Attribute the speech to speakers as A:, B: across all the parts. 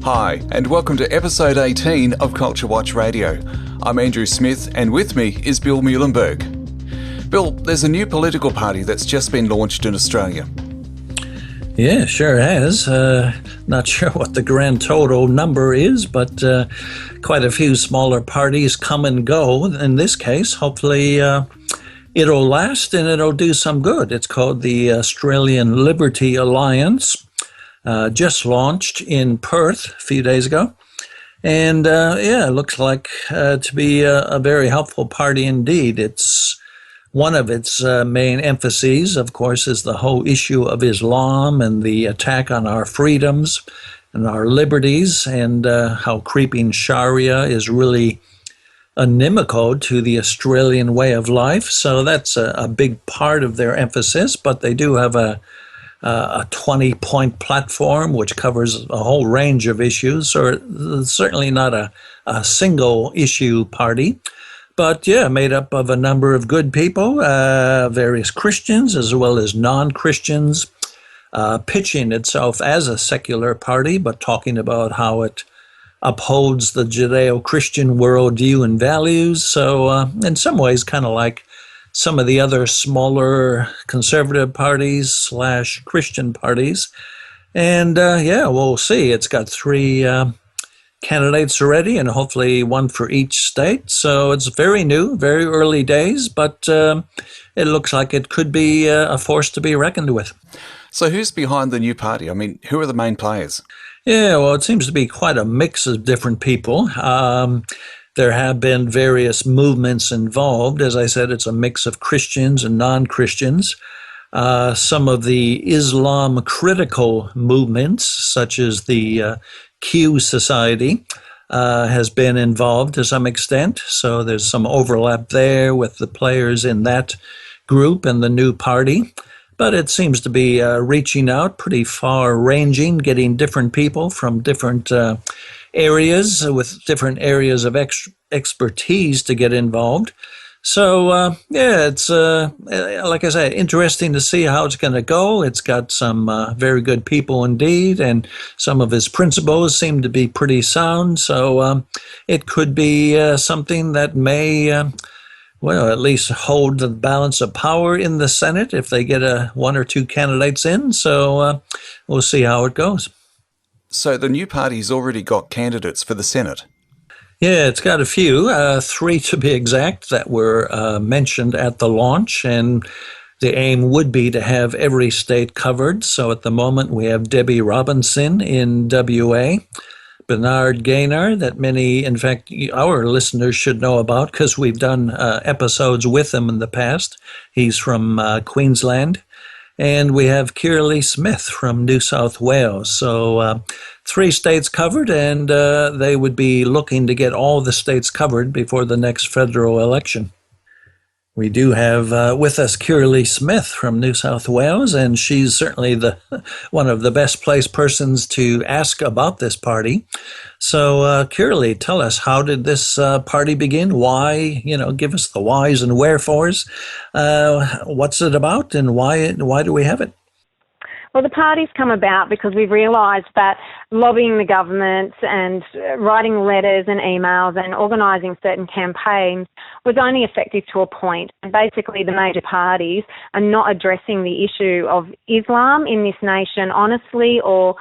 A: Hi, and welcome to episode 18 of CultureWatch Radio. I'm Andrew Smith, and with me is Bill Muhlenberg. Bill, there's a new political party that's just been launched in Australia.
B: Yeah, sure has. Not sure what the grand total number is, but quite a few smaller parties come and go. In this case, hopefully it'll last and it'll do some good. It's called the Australian Liberty Alliance. Just launched in Perth a few days ago. And it looks like to be a very helpful party indeed. It's one of its main emphases, of course, is the whole issue of Islam and the attack on our freedoms and our liberties, and how creeping Sharia is really inimical to the Australian way of life. So that's a big part of their emphasis, but they do have a 20-point platform which covers a whole range of issues, or certainly not a single issue party, but made up of a number of good people, various Christians as well as non-Christians, pitching itself as a secular party, but talking about how it upholds the Judeo-Christian worldview and values. So in some ways, kind of like some of the other smaller conservative parties / Christian parties. And we'll see. It's got 3 candidates already, and hopefully one for each state. So it's very new, very early days, but it looks like it could be a force to be reckoned with.
A: So who's behind the new party? I mean, who are the main players?
B: Yeah, well, it seems to be quite a mix of different people. There have been various movements involved. As I said, it's a mix of Christians and non-Christians. Some of the Islam critical movements, such as the Q Society, has been involved to some extent. So there's some overlap there with the players in that group and the new party. But it seems to be reaching out pretty far-ranging, getting different people from different areas with different areas of expertise to get involved. So, it's, like I said, interesting to see how it's going to go. It's got some very good people indeed, and some of his principles seem to be pretty sound. So it could be something that may, at least hold the balance of power in the Senate if they get 1 or 2 candidates in. So we'll see how it goes.
A: So the new party's already got candidates for the Senate?
B: Yeah, it's got a few, 3 to be exact, that were mentioned at the launch, and the aim would be to have every state covered. So at the moment we have Debbie Robinson in WA, Bernard Gaynor, that many, in fact, our listeners should know about because we've done episodes with him in the past. He's from Queensland. And we have Kirley Smith from New South Wales. So 3 states covered, and they would be looking to get all the states covered before the next federal election. We do have with us Kirley Smith from New South Wales, and she's certainly one of the best placed persons to ask about this party. So, Kirley, tell us, how did this party begin? Why? Give us the whys and wherefores. What's it about, and why do we have it?
C: Well, the party's come about because we've realised that lobbying the government and writing letters and emails and organising certain campaigns was only effective to a point. And basically, the major parties are not addressing the issue of Islam in this nation honestly or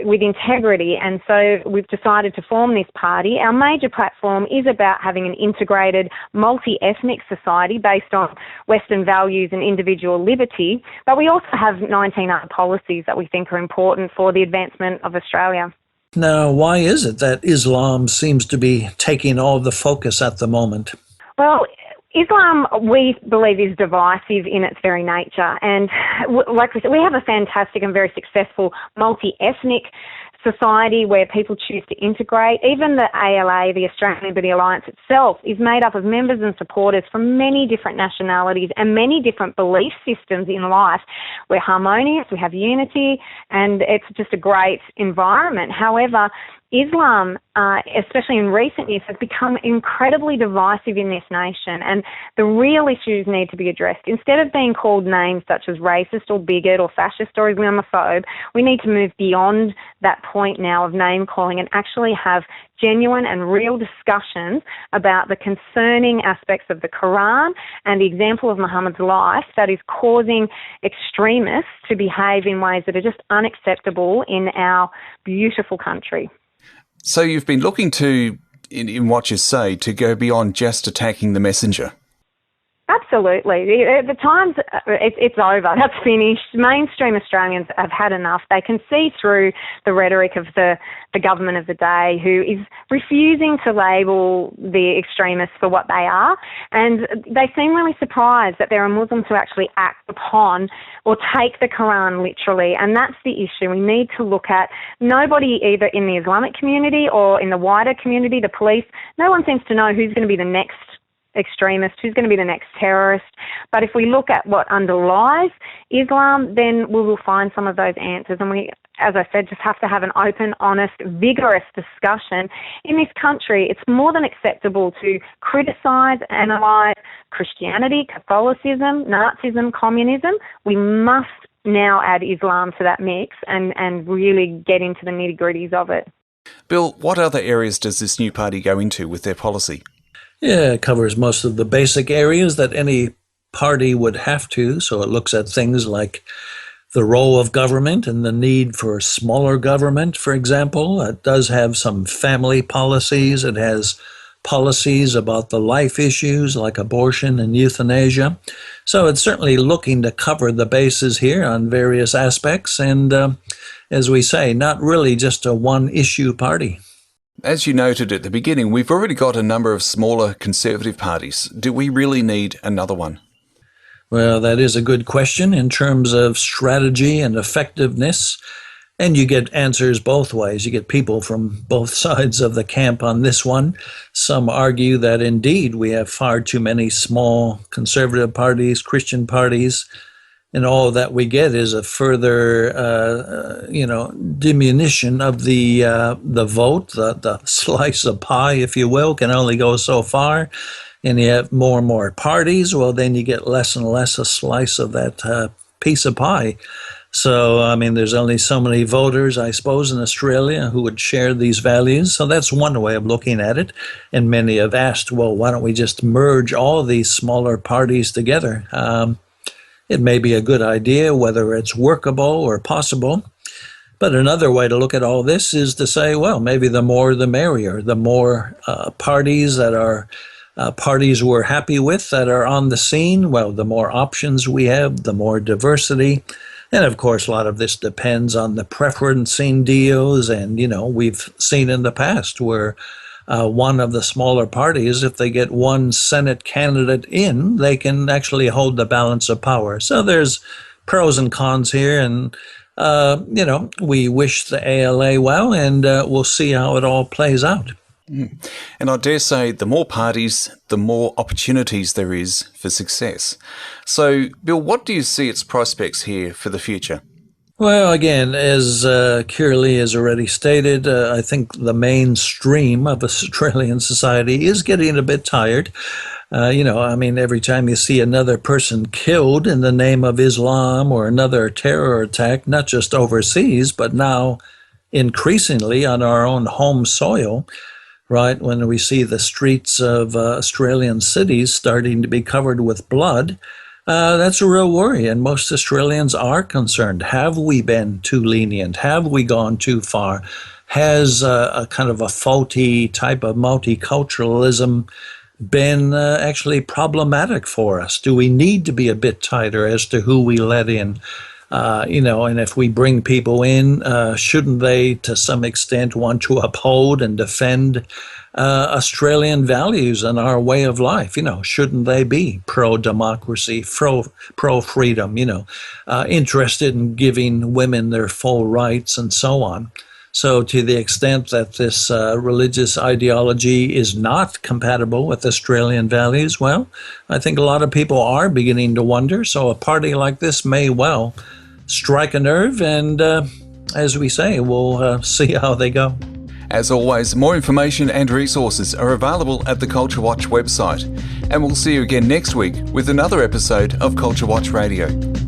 C: with integrity, and so we've decided to form this party. Our major platform is about having an integrated, multi-ethnic society based on Western values and individual liberty, but we also have 19 other policies that we think are important for the advancement of Australia.
B: Now, why is it that Islam seems to be taking all the focus at the moment?
C: Well, Islam, we believe, is divisive in its very nature. And like we said, we have a fantastic and very successful multi-ethnic society where people choose to integrate. Even the ALA, the Australian Liberty Alliance itself, is made up of members and supporters from many different nationalities and many different belief systems in life. We're harmonious, we have unity, and it's just a great environment. However, Islam, especially in recent years, has become incredibly divisive in this nation, and the real issues need to be addressed. Instead of being called names such as racist or bigot or fascist or Islamophobe, we need to move beyond that point now of name calling and actually have genuine and real discussions about the concerning aspects of the Quran and the example of Muhammad's life that is causing extremists to behave in ways that are just unacceptable in our beautiful country.
A: So you've been looking to, in what you say, to go beyond just attacking the messenger.
C: Absolutely. The time's, it's over. That's finished. Mainstream Australians have had enough. They can see through the rhetoric of the government of the day, who is refusing to label the extremists for what they are. And they seem really surprised that there are Muslims who actually act upon or take the Quran literally. And that's the issue. We need to look at nobody, either in the Islamic community or in the wider community, the police, no one seems to know who's going to be the next extremist, who's going to be the next terrorist. But if we look at what underlies Islam, then we will find some of those answers. And we, as I said, just have to have an open, honest, vigorous discussion. In this country, it's more than acceptable to criticise, analyse Christianity, Catholicism, Nazism, communism. We must now add Islam to that mix and really get into the nitty-gritties of it.
A: Bill, what other areas does this new party go into with their policy?
B: Yeah, it covers most of the basic areas that any party would have to. So it looks at things like the role of government and the need for smaller government, for example. It does have some family policies. It has policies about the life issues like abortion and euthanasia. So it's certainly looking to cover the bases here on various aspects. And as we say, not really just a one-issue party.
A: As you noted at the beginning, we've already got a number of smaller conservative parties. Do we really need another one?
B: Well, that is a good question in terms of strategy and effectiveness. And you get answers both ways. You get people from both sides of the camp on this one. Some argue that indeed we have far too many small conservative parties, Christian parties, and all that we get is a further, diminution of the vote. The slice of pie, if you will, can only go so far. And you have more and more parties, well, then you get less and less a slice of that piece of pie. So, I mean, there's only so many voters, I suppose, in Australia who would share these values. So that's one way of looking at it. And many have asked, well, why don't we just merge all these smaller parties together? It may be a good idea, whether it's workable or possible. But another way to look at all this is to say, well, maybe the more the merrier. The more parties that are parties we're happy with that are on the scene, well, the more options we have, the more diversity. And of course, a lot of this depends on the preferencing deals. And, we've seen in the past where one of the smaller parties, if they get one Senate candidate in, they can actually hold the balance of power. So there's pros and cons here. And, we wish the ALA well, and we'll see how it all plays out.
A: And I dare say the more parties, the more opportunities there is for success. So, Bill, what do you see its prospects here for the future?
B: Well, again, as Kirley has already stated, I think the mainstream of Australian society is getting a bit tired. Every time you see another person killed in the name of Islam or another terror attack, not just overseas, but now increasingly on our own home soil, right, when we see the streets of Australian cities starting to be covered with blood, that's a real worry, and most Australians are concerned. Have we been too lenient? Have we gone too far? Has a kind of a faulty type of multiculturalism been actually problematic for us? Do we need to be a bit tighter as to who we let in? And if we bring people in, shouldn't they, to some extent, want to uphold and defend Australian values and our way of life? Shouldn't they be pro-democracy, pro-freedom, interested in giving women their full rights and so on? So to the extent that this religious ideology is not compatible with Australian values, well, I think a lot of people are beginning to wonder. So a party like this may well strike a nerve, and as we say, we'll see how they go.
A: As always, more information and resources are available at the Culture Watch website. And we'll see you again next week with another episode of Culture Watch Radio.